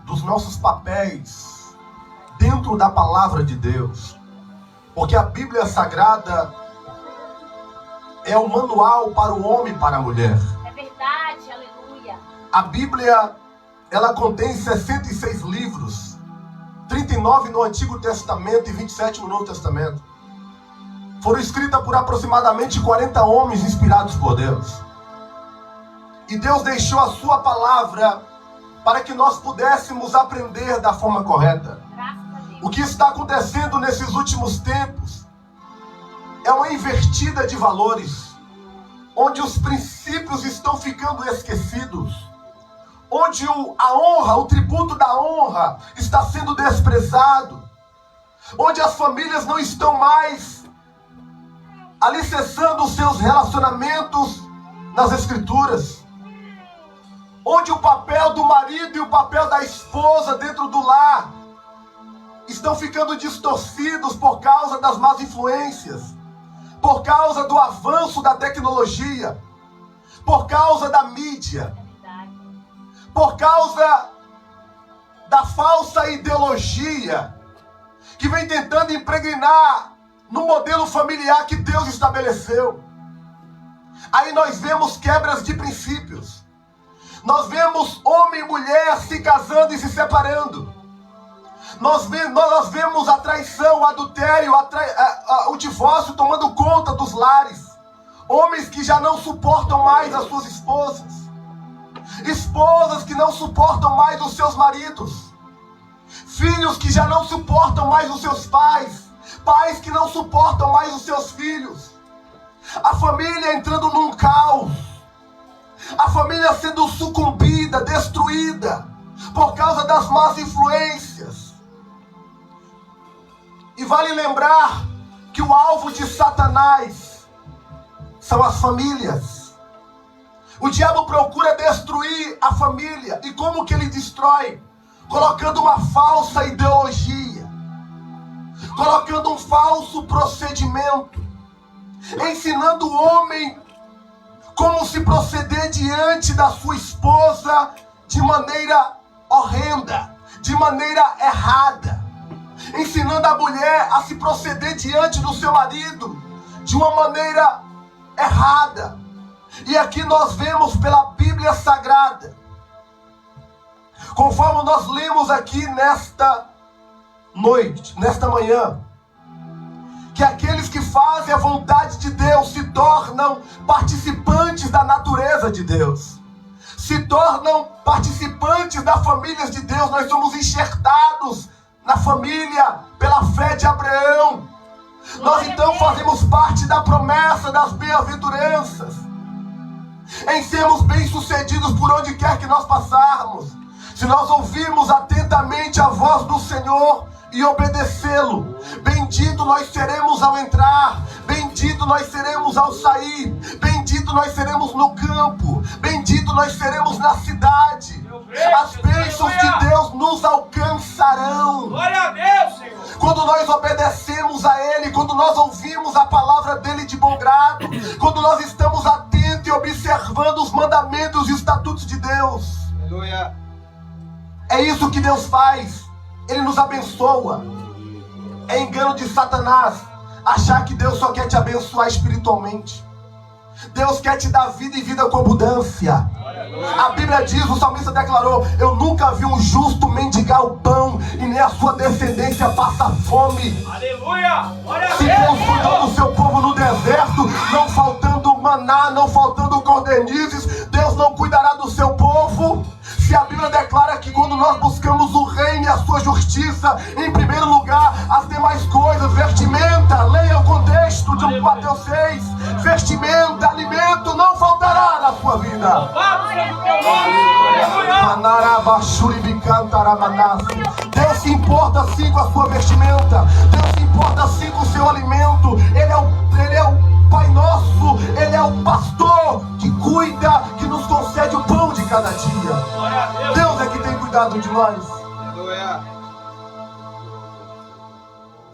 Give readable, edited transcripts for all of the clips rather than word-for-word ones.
dos nossos papéis dentro da palavra de Deus. Porque a Bíblia Sagrada é o manual para o homem e para a mulher. É verdade, aleluia. A Bíblia, ela contém 66 livros, 39 no Antigo Testamento e 27 no Novo Testamento. Foram escritas por aproximadamente 40 homens inspirados por Deus. E Deus deixou a sua palavra para que nós pudéssemos aprender da forma correta. Graças a Deus. O que está acontecendo nesses últimos tempos é uma invertida de valores, onde os princípios estão ficando esquecidos, onde a honra, o tributo da honra está sendo desprezado, onde as famílias não estão mais alicerçando os seus relacionamentos nas Escrituras, onde o papel do marido e o papel da esposa dentro do lar estão ficando distorcidos por causa das más influências, por causa do avanço da tecnologia, por causa da mídia, por causa da falsa ideologia que vem tentando impregnar no modelo familiar que Deus estabeleceu. Aí nós vemos quebras de princípios. Nós vemos homem e mulher se casando e se separando. Nós vemos a traição, o adultério, o divórcio tomando conta dos lares. Homens que já não suportam mais as suas esposas. Esposas que não suportam mais os seus maridos. Filhos que já não suportam mais os seus pais. Pais que não suportam mais os seus filhos. A família entrando num caos. A família sendo sucumbida, destruída, por causa das más influências. E vale lembrar que o alvo de Satanás são as famílias. O diabo procura destruir a família. E como que ele destrói? Colocando uma falsa ideologia, colocando um falso procedimento, ensinando o homem como se proceder diante da sua esposa de maneira horrenda, de maneira errada, ensinando a mulher a se proceder diante do seu marido de uma maneira errada. E aqui nós vemos pela Bíblia Sagrada, conforme nós lemos aqui nesta noite, nesta manhã, que aqueles que fazem a vontade de Deus se tornam participantes da natureza de Deus, se tornam participantes das famílias de Deus. Nós somos enxertados na família pela fé de Abraão. Nós então fazemos parte da promessa das bem-aventuranças, em sermos bem-sucedidos por onde quer que nós passarmos, se nós ouvirmos atentamente a voz do Senhor e obedecê-lo. Bendito nós seremos ao entrar, bendito nós seremos ao sair, bendito nós seremos no campo, bendito nós seremos na cidade. As bênçãos de Deus nos alcançarão. Glória a Deus, Senhor. Quando nós obedecemos a Ele, quando nós ouvimos a palavra dEle de bom grado, quando nós estamos atentos e observando os mandamentos e os estatutos de Deus. Aleluia. É isso que Deus faz. Ele nos abençoa. É engano de Satanás achar que Deus só quer te abençoar espiritualmente. Deus quer te dar vida e vida com abundância. A Bíblia diz, o salmista declarou: eu nunca vi um justo mendigar o pão, e nem a sua descendência passa fome. Aleluia. Glória a Se Deus cuidou do seu povo no deserto, não faltando maná, não faltando cordernizes, Deus não cuidará do seu povo? Se a Bíblia declara que quando nós buscamos o reino e a sua justiça, em primeiro lugar, as demais coisas, vestimenta, leia o contexto de Mateus 6, vestimenta, alimento não faltará na sua vida. Deus se importa sim com a sua vestimenta, Deus se importa sim com o seu alimento. Ele é o Pai nosso, Ele é o pastor que cuida, que nos concede o pão de cada dia. Deus é que tem cuidado de nós.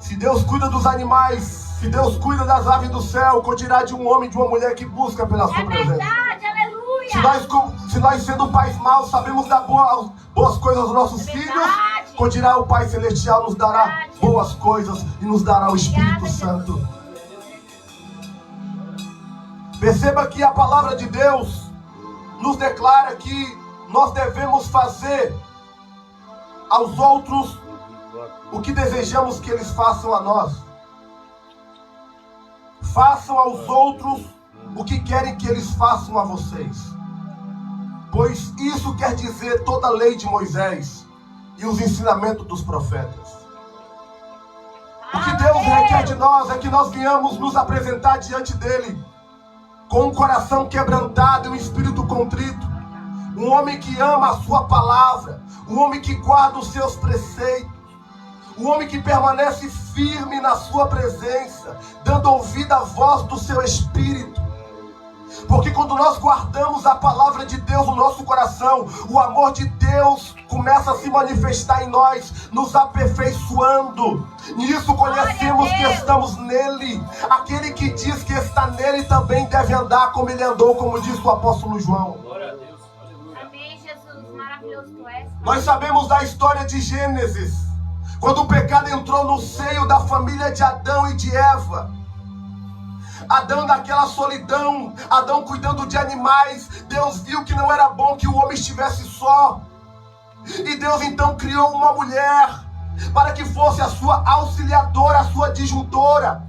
Se Deus cuida dos animais, se Deus cuida das aves do céu, quanto dirá de um homem e de uma mulher que busca pela sua presença. É verdade, aleluia. Se nós sendo pais maus, sabemos dar boas coisas aos nossos filhos, quando dirá o Pai Celestial nos dará boas coisas e nos dará o Espírito Santo. Perceba que a palavra de Deus nos declara que nós devemos fazer aos outros o que desejamos que eles façam a nós. Façam aos outros o que querem que eles façam a vocês. Pois isso quer dizer toda a lei de Moisés e os ensinamentos dos profetas. O que Deus requer de nós é que nós venhamos nos apresentar diante dele com um coração quebrantado e um espírito contrito. Um homem que ama a sua palavra, um homem que guarda os seus preceitos, um homem que permanece firme na sua presença, dando ouvido à voz do seu espírito. Porque quando nós guardamos a palavra de Deus no nosso coração, o amor de Deus começa a se manifestar em nós, nos aperfeiçoando. Nisso conhecemos que estamos nele. Aquele que diz que está nele também deve andar como ele andou, como disse o apóstolo João. Glória a Deus. Amém, Jesus. Maravilhoso tu és. Nós sabemos da história de Gênesis, quando o pecado entrou no seio da família de Adão e de Eva. Adão naquela solidão, Adão cuidando de animais. Deus viu que não era bom que o homem estivesse só. E Deus então criou uma mulher para que fosse a sua auxiliadora, a sua disjuntora.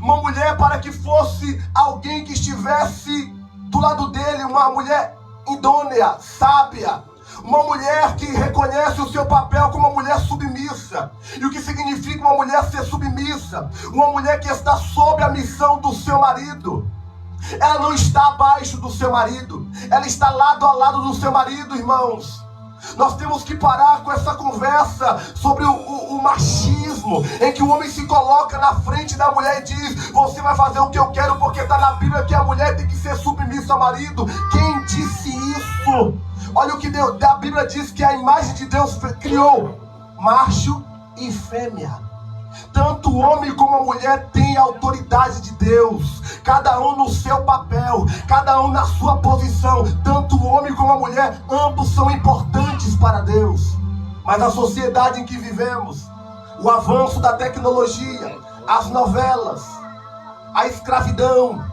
Uma mulher para que fosse alguém que estivesse do lado dele, uma mulher idônea, sábia. Uma mulher que reconhece o seu papel como uma mulher submissa. E o que significa uma mulher ser submissa? Uma mulher que está sob a missão do seu marido. Ela não está abaixo do seu marido. Ela está lado a lado do seu marido, irmãos. Nós temos que parar com essa conversa sobre o machismo, em que o homem se coloca na frente da mulher e diz: você vai fazer o que eu quero, porque está na Bíblia que a mulher tem que ser submissa ao marido. Quem disse isso? Olha o que Deus, a Bíblia diz que a imagem de Deus criou macho e fêmea. Tanto o homem como a mulher têm a autoridade de Deus, cada um no seu papel, cada um na sua posição. Tanto o homem como a mulher, ambos são importantes para Deus. Mas na sociedade em que vivemos, o avanço da tecnologia, as novelas, a escravidão,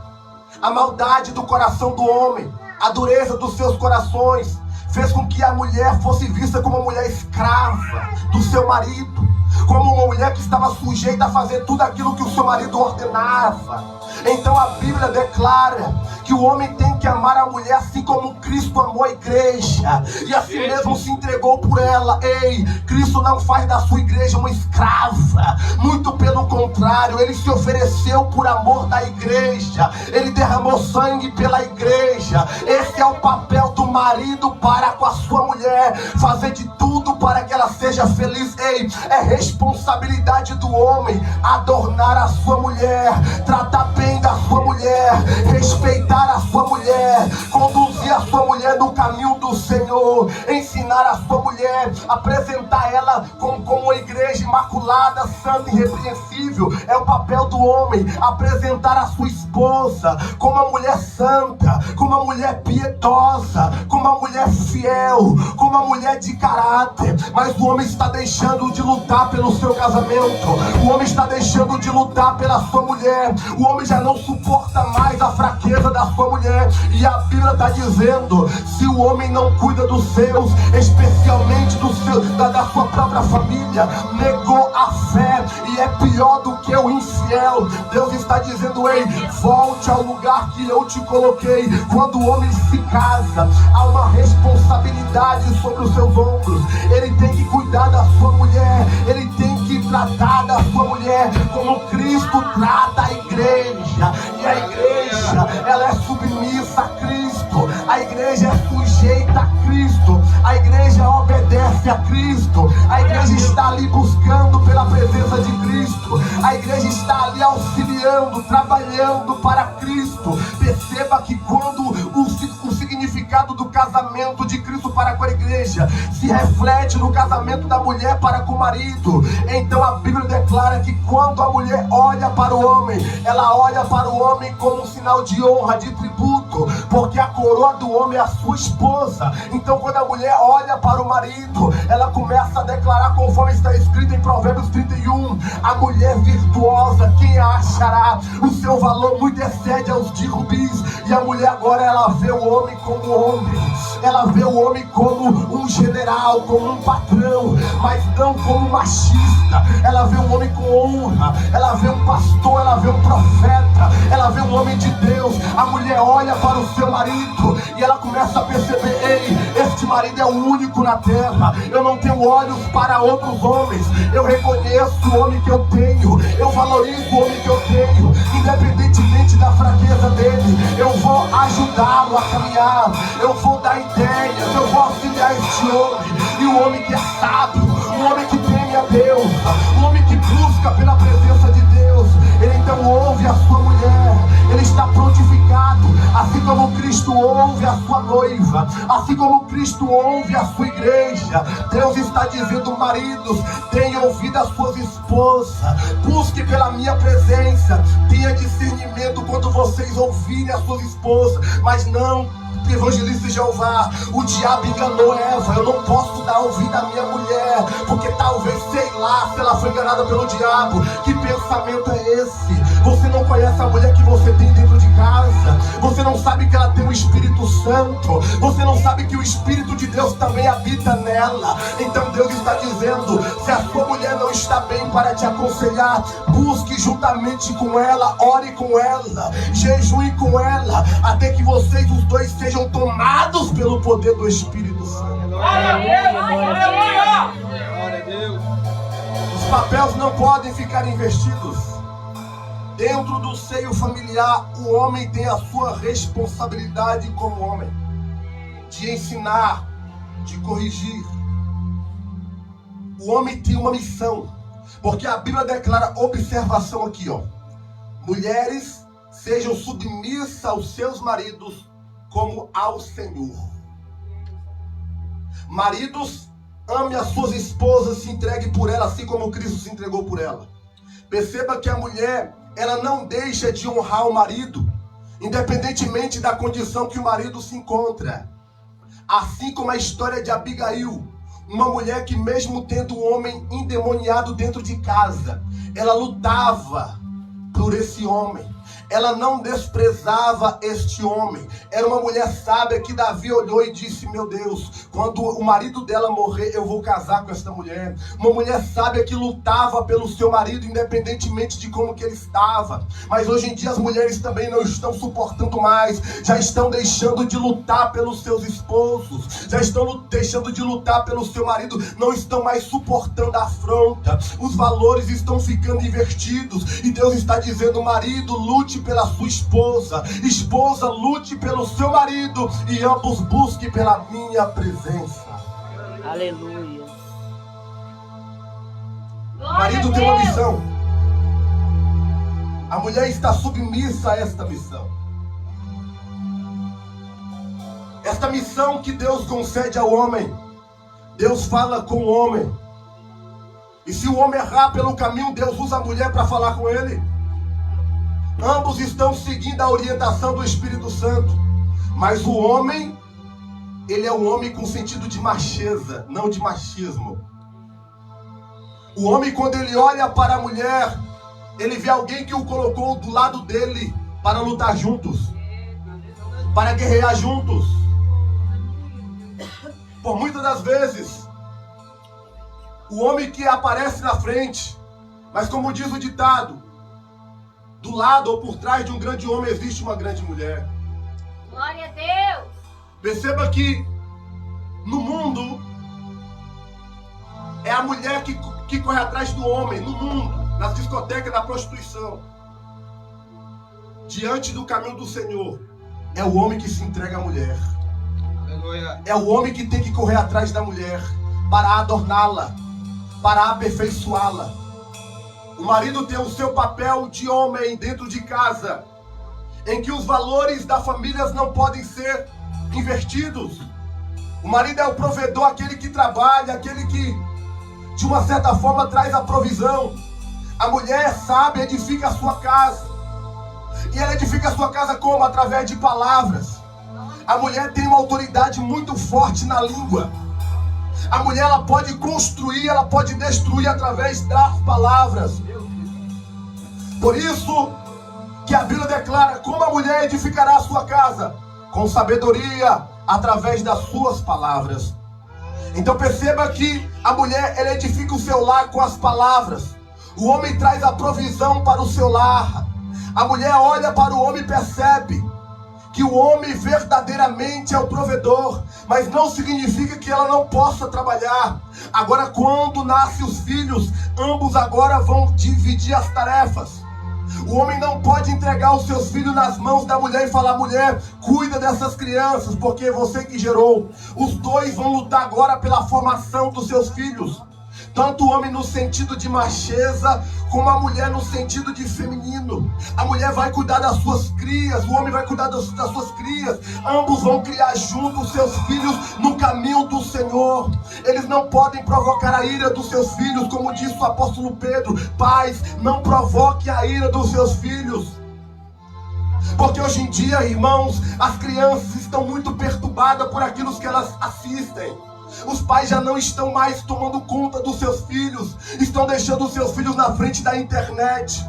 a maldade do coração do homem, a dureza dos seus corações, fez com que a mulher fosse vista como uma mulher escrava do seu marido, como uma mulher que estava sujeita a fazer tudo aquilo que o seu marido ordenava. Então a Bíblia declara que o homem tem que amar a mulher assim como Cristo amou a igreja e assim mesmo se entregou por ela. Ei, Cristo não faz da sua igreja uma escrava, muito pelo contrário, ele se ofereceu por amor da igreja, ele derramou sangue pela igreja. Esse é o papel do marido para com a sua mulher, fazer de tudo para que ela seja feliz. Ei, é responsabilidade do homem adornar a sua mulher, tratar bem da sua mulher, respeitar a sua mulher, conduzir a sua mulher no caminho do Senhor, ensinar a sua mulher, apresentar ela como uma igreja imaculada, santa e irrepreensível. É o papel do homem apresentar a sua esposa como uma mulher santa, como uma mulher piedosa, como uma mulher fiel, como uma mulher de caráter. Mas o homem está deixando de lutar pelo seu casamento, o homem está deixando de lutar pela sua mulher, o homem já não suporta mais a fraqueza da sua mulher. E a Bíblia está dizendo: se o homem não cuida dos seus, especialmente da sua própria família, negou a fé e é pior do que o infiel. Deus está dizendo: ei, volte ao lugar que eu te coloquei. Quando o homem se casa, há uma responsabilidade sobre os seus ombros. Ele tem que cuidar da sua mulher, ele tem que tratar da sua mulher como Cristo trata a igreja. E a igreja, ela é submissa a Cristo, a igreja é sujeita a Cristo, a igreja obedece a Cristo, a igreja está ali buscando pela presença de Cristo, a igreja está ali auxiliando, trabalhando para Cristo. Perceba que quando o significado do casamento de Cristo para com a igreja se reflete no casamento da mulher para com o marido, então a Bíblia declara que quando a mulher olha para o homem, ela olha para o homem como um sinal de honra, de tributo. político, porque a coroa do homem é a sua esposa. Então quando a mulher olha para o marido, ela começa a declarar, conforme está escrito em Provérbios 31, a mulher virtuosa, quem a achará? O seu valor muito excede aos de rubis. E a mulher agora, ela vê o homem como homem, ela vê o homem como um general, como um patrão, mas não como machista. Ela vê um homem com honra, ela vê um pastor, ela vê um profeta, ela vê um homem de Deus. A mulher olha para o seu marido e ela começa a perceber: ei, este marido é o único na terra. Eu não tenho olhos para outros homens. Eu reconheço o homem que eu tenho, eu valorizo o homem que eu tenho, independentemente da fraqueza dele. Eu vou ajudá-lo a caminhar, eu vou dar ideias, eu vou auxiliar este homem. E o homem que é sábio, o homem que teme a Deus, o homem que busca pela presença de Deus, ele então ouve a sua mulher, ele está prontificado, assim como Cristo ouve a sua noiva, assim como Cristo ouve a sua igreja. Deus está dizendo: maridos, tenham ouvido as suas esposas, busque pela minha presença, tenha discernimento quando vocês ouvirem as suas esposas, mas não evangelista de Jeová, o diabo enganou Eva. Eu não posso dar ouvido à minha mulher, porque talvez, sei lá, se ela foi enganada pelo diabo. Que pensamento é esse? Você não conhece a mulher que você tem dentro de casa, você não sabe que ela tem o Espírito Santo, você não sabe que o Espírito de Deus também habita nela. Então Deus está dizendo: se a sua mulher não está bem para te aconselhar, busque juntamente com ela, ore com ela, jejue com ela, até que vocês os dois sejam tomados pelo poder do Espírito Santo. Glória a Deus! Aleluia! Glória a Deus! Os papéis não podem ficar invertidos. Dentro do seio familiar, o homem tem a sua responsabilidade como homem, de ensinar, de corrigir. O homem tem uma missão, porque a Bíblia declara, observação aqui, ó: mulheres, sejam submissas aos seus maridos como ao Senhor. Maridos, ame as suas esposas, se entregue por ela, assim como Cristo se entregou por ela. Perceba que a mulher, ela não deixa de honrar o marido, independentemente da condição que o marido se encontra. Assim como a história de Abigail, uma mulher que, mesmo tendo um homem endemoniado dentro de casa, ela lutava por esse homem. Ela não desprezava este homem. Era uma mulher sábia que Davi olhou e disse: meu Deus, quando o marido dela morrer, eu vou casar com esta mulher. Uma mulher sábia que lutava pelo seu marido, independentemente de como que ele estava. Mas hoje em dia as mulheres também não estão suportando mais, já estão deixando de lutar pelos seus esposos, já estão deixando de lutar pelo seu marido, não estão mais suportando a afronta. Os valores estão ficando invertidos e Deus está dizendo: marido, lute pela sua esposa, esposa, lute pelo seu marido, e ambos busquem pela minha presença. Aleluia. O marido tem uma missão, a mulher está submissa a esta missão. Esta missão que Deus concede ao homem, Deus fala com o homem, e se o homem errar pelo caminho, Deus usa a mulher para falar com ele. Ambos estão seguindo a orientação do Espírito Santo. Mas o homem, ele é um homem com sentido de macheza, não de machismo. O homem, quando ele olha para a mulher, ele vê alguém que o colocou do lado dele para lutar juntos, para guerrear juntos. Por muitas das vezes, o homem que aparece na frente, mas como diz o ditado, do lado ou por trás de um grande homem existe uma grande mulher. Glória a Deus! Perceba que no mundo é a mulher que corre atrás do homem. No mundo, nas discotecas, na prostituição. Diante do caminho do Senhor, é o homem que se entrega à mulher. Aleluia. É o homem que tem que correr atrás da mulher para adorná-la, para aperfeiçoá-la. O marido tem o seu papel de homem dentro de casa, em que os valores da família não podem ser invertidos. O marido é o provedor, aquele que trabalha, aquele que, de uma certa forma, traz a provisão. A mulher sábia edifica a sua casa. E ela edifica a sua casa como? Através de palavras. A mulher tem uma autoridade muito forte na língua. A mulher, ela pode construir, ela pode destruir através das palavras. Por isso que a Bíblia declara como a mulher edificará a sua casa? Com sabedoria, através das suas palavras. Então perceba que a mulher, ela edifica o seu lar com as palavras. O homem traz a provisão para o seu lar. A mulher olha para o homem e percebe que o homem verdadeiramente é o provedor, mas não significa que ela não possa trabalhar. Agora, quando nascem os filhos, ambos agora vão dividir as tarefas. O homem não pode entregar os seus filhos nas mãos da mulher e falar: mulher, cuida dessas crianças, porque é você que gerou. Os dois vão lutar agora pela formação dos seus filhos. Tanto o homem no sentido de macheza, como a mulher no sentido de feminino. A mulher vai cuidar das suas crias, o homem vai cuidar das suas crias. Ambos vão criar juntos os seus filhos no caminho do Senhor. Eles não podem provocar a ira dos seus filhos, como disse o apóstolo Pedro: pais, não provoque a ira dos seus filhos. Porque hoje em dia, irmãos, as crianças estão muito perturbadas por aquilo que elas assistem. Os pais já não estão mais tomando conta dos seus filhos. Estão deixando os seus filhos na frente da internet,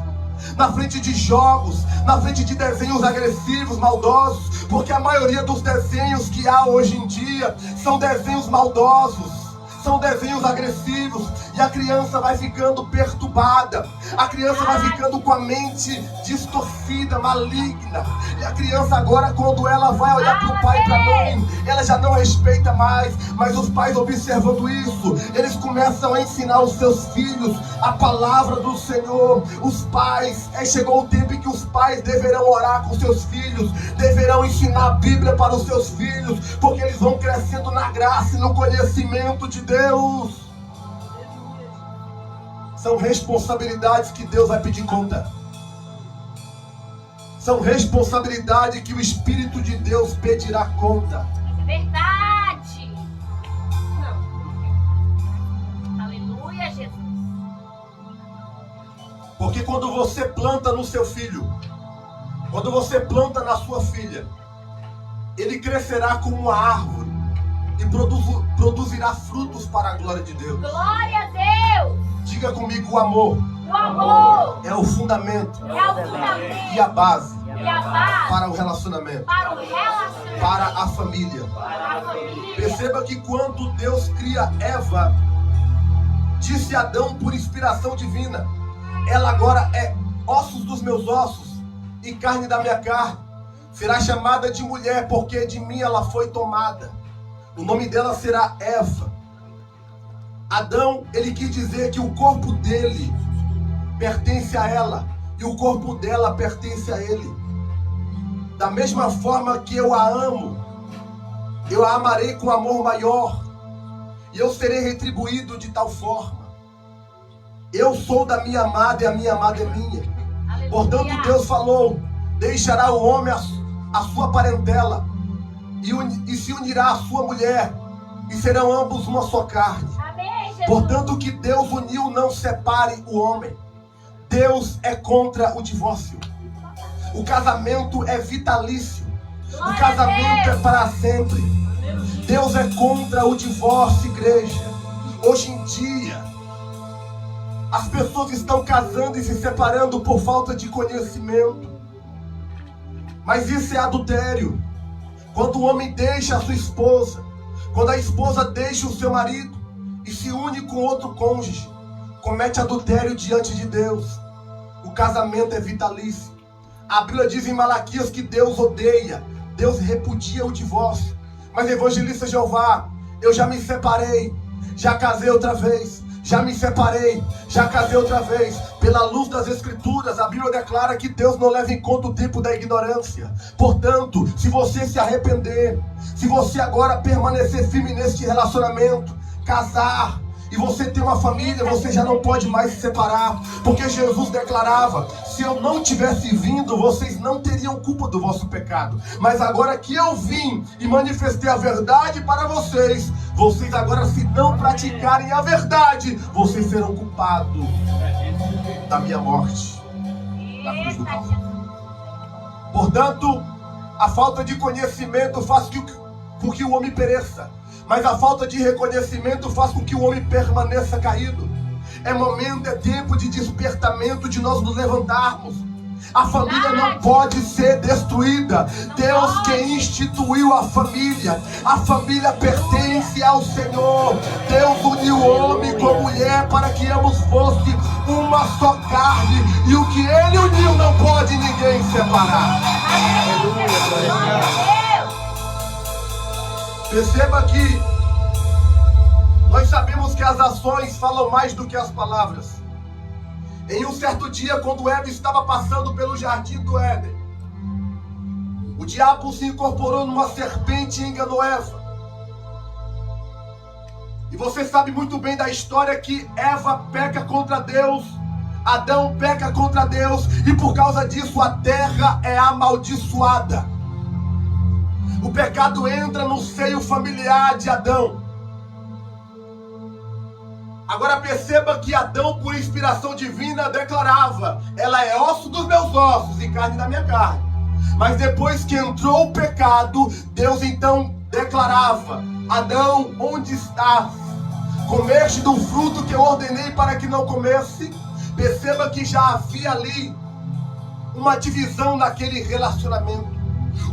na frente de jogos, na frente de desenhos agressivos, maldosos. Porque a maioria dos desenhos que há hoje em dia são desenhos maldosos, são desenhos agressivos. E a criança vai ficando perturbada. A criança vai ficando com a mente distorcida, maligna. E a criança agora, quando ela vai olhar para o pai e para a mãe, ela já não respeita mais. Mas os pais, observando isso, eles começam a ensinar os seus filhos a palavra do Senhor. Os pais, chegou o tempo em que os pais deverão orar com seus filhos, deverão ensinar a Bíblia para os seus filhos, porque eles vão crescendo na graça e no conhecimento de Deus. São responsabilidades que Deus vai pedir conta. São responsabilidades que o Espírito de Deus pedirá conta. Verdade. Aleluia, Jesus. Porque quando você planta no seu filho, quando você planta na sua filha, ele crescerá como uma árvore e produzirá frutos para a glória de Deus. Glória a Deus. Diga comigo: o amor. O amor É o fundamento. é o fundamento E a base e a base para o relacionamento, para o relacionamento, para a família. para a família. Perceba que quando Deus cria Eva, disse a Adão por inspiração divina: ela agora é ossos dos meus ossos e carne da minha carne. Será chamada de mulher, porque de mim ela foi tomada. O nome dela será Eva. Adão, ele quis dizer que o corpo dele pertence a ela e o corpo dela pertence a ele. Da mesma forma que eu a amo, eu a amarei com amor maior e eu serei retribuído de tal forma. Eu sou da minha amada e a minha amada é minha. Aleluia. Portanto, Deus falou: deixará o homem a sua parentela e se unirá à sua mulher, e serão ambos uma só carne. Amém, Jesus. Portanto, o que Deus uniu não separe o homem. Deus é contra o divórcio. O casamento é vitalício. O casamento é para sempre. Deus é contra o divórcio, igreja. Hoje em dia, as pessoas estão casando e se separando por falta de conhecimento. Mas isso é adultério. Quando o homem deixa a sua esposa, quando a esposa deixa o seu marido e se une com outro cônjuge, comete adultério diante de Deus. O casamento é vitalício. A Bíblia diz em Malaquias que Deus odeia, Deus repudia o divórcio. Mas, evangelista Jeová, eu já me separei, já casei outra vez, já me separei, já casei outra vez. Pela luz das Escrituras, a Bíblia declara que Deus não leva em conta o tempo da ignorância. Portanto, se você se arrepender, se você agora permanecer firme neste relacionamento, casar, e você ter uma família, você já não pode mais se separar. Porque Jesus declarava: se eu não tivesse vindo, vocês não teriam culpa do vosso pecado. Mas agora que eu vim e manifestei a verdade para vocês, vocês agora, se não praticarem a verdade, vocês serão culpados da minha morte na cruz do Calvário. Portanto, a falta de conhecimento faz com que o homem pereça, mas a falta de reconhecimento faz com que o homem permaneça caído. É tempo de despertamento, de nós nos levantarmos. A família não pode ser destruída. Deus quem instituiu a família pertence ao Senhor. Deus uniu homem com mulher para que ambos fossem uma só carne, e o que Ele uniu não pode ninguém separar. Perceba que nós sabemos que as ações falam mais do que as palavras. Em um certo dia, quando Eva estava passando pelo jardim do Éden, o diabo se incorporou numa serpente e enganou Eva. E você sabe muito bem da história que Eva peca contra Deus, Adão peca contra Deus, e por causa disso a terra é amaldiçoada. O pecado entra no seio familiar de Adão. Agora perceba que Adão, por inspiração divina, declarava: ela é osso dos meus ossos e carne da minha carne. Mas depois que entrou o pecado, Deus então declarava: Adão, onde estás? Comeste do fruto que eu ordenei para que não comesse? Perceba que já havia ali uma divisão naquele relacionamento.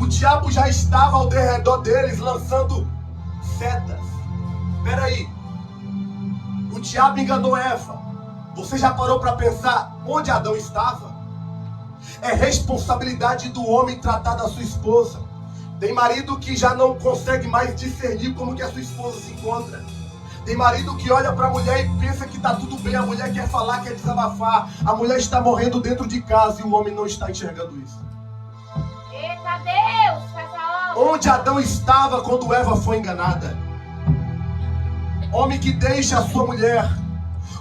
O diabo já estava ao derredor deles, lançando setas. Espera aí. O diabo enganou Eva. Você já parou para pensar onde Adão estava? É responsabilidade do homem tratar da sua esposa. Tem marido que já não consegue mais discernir como que a sua esposa se encontra. Tem marido que olha para a mulher e pensa que está tudo bem. A mulher quer falar, quer desabafar. A mulher está morrendo dentro de casa e o homem não está enxergando isso. Eita Deus, faz a obra. Onde Adão estava quando Eva foi enganada? Homem que deixa a sua mulher,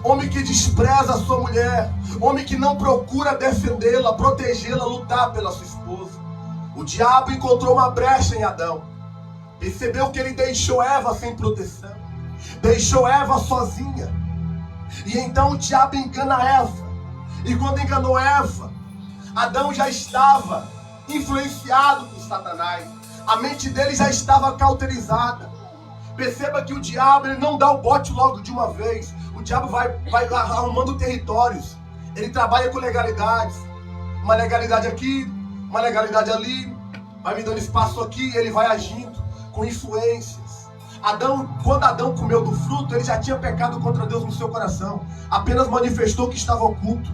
homem que despreza a sua mulher, homem que não procura defendê-la, protegê-la, lutar pela sua esposa. O diabo encontrou uma brecha em Adão. Percebeu que ele deixou Eva sem proteção, deixou Eva sozinha. E então o diabo engana Eva. E quando enganou Eva, Adão já estava influenciado por Satanás. A mente dele já estava cauterizada. Perceba que o diabo ele não dá o bote logo de uma vez. O diabo vai arrumando territórios. Ele trabalha com legalidades. Uma legalidade aqui, uma legalidade ali. Vai me dando espaço aqui, ele vai agindo com influências. Quando Adão comeu do fruto, ele já tinha pecado contra Deus no seu coração. Apenas manifestou que estava oculto.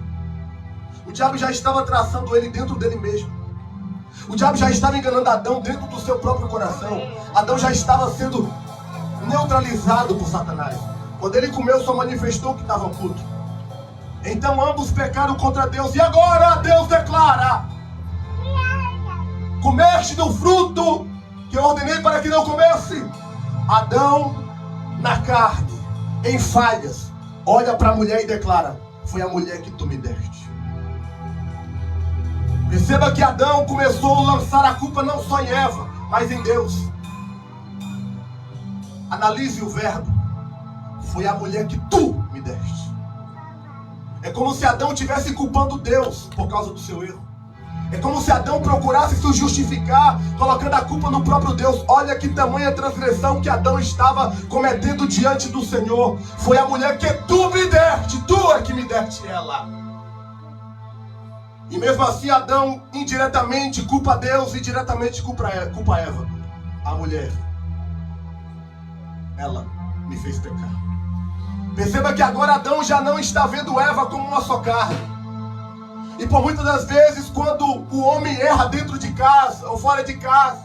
O diabo já estava traçando ele dentro dele mesmo. O diabo já estava enganando Adão dentro do seu próprio coração. Adão já estava sendo neutralizado por Satanás. Quando ele comeu, só manifestou que estava oculto. Então ambos pecaram contra Deus. E agora Deus declara: comeste do fruto que eu ordenei para que não comesse. Adão, na carne, em falhas, olha para a mulher e declara: foi a mulher que tu me deste. Perceba que Adão começou a lançar a culpa não só em Eva, mas em Deus. Analise o verbo: foi a mulher que tu me deste. É como se Adão estivesse culpando Deus por causa do seu erro. É como se Adão procurasse se justificar, colocando a culpa no próprio Deus. Olha que tamanha transgressão que Adão estava cometendo diante do Senhor. Foi a mulher que tu me deste, tu é que me deste ela. E mesmo assim Adão indiretamente culpa Deus e diretamente culpa Eva. A mulher, ela me fez pecar. Perceba que agora Adão já não está vendo Eva como uma só carne. E por muitas das vezes, quando o homem erra dentro de casa ou fora de casa,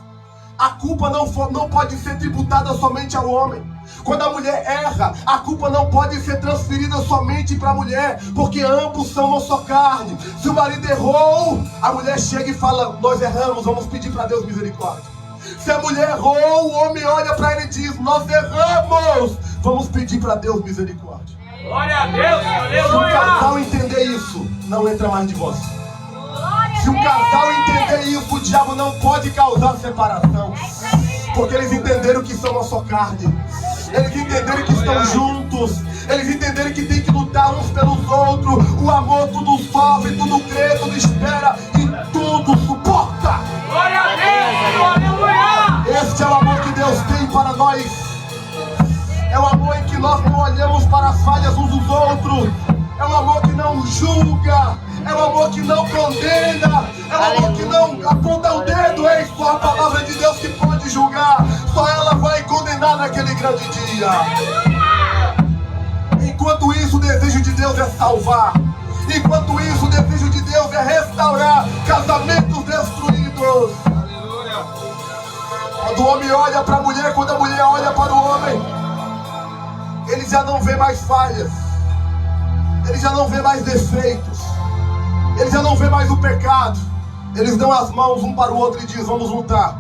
a culpa não pode ser tributada somente ao homem. Quando a mulher erra, a culpa não pode ser transferida somente para a mulher, porque ambos são uma só carne. Se o marido errou, a mulher chega e fala: nós erramos, vamos pedir para Deus misericórdia. Se a mulher errou, o homem olha para ele e diz: nós erramos, vamos pedir para Deus misericórdia. Glória a Deus, aleluia. Se o casal entender isso, não entra mais divórcio. Se o casal entender isso, o diabo não pode causar separação. Porque eles entenderam que são uma só carne. Eles entenderam que estão juntos. Eles entenderam que tem que lutar uns pelos outros. O amor tudo sofre, tudo crê, tudo espera e tudo suporta. que nós não olhamos para as falhas uns dos outros. É um amor que não julga. É um amor que não condena. É um amor que não aponta o dedo. É só a palavra de Deus que pode julgar. Só ela vai condenar naquele grande dia. Enquanto isso, o desejo de Deus é salvar. Enquanto isso, o desejo de Deus é restaurar casamentos destruídos. Quando o homem olha para a mulher, quando a mulher olha para o homem, ele já não vê mais falhas. Ele já não vê mais defeitos. Ele já não vê mais o pecado. Eles dão as mãos um para o outro e dizem: vamos lutar.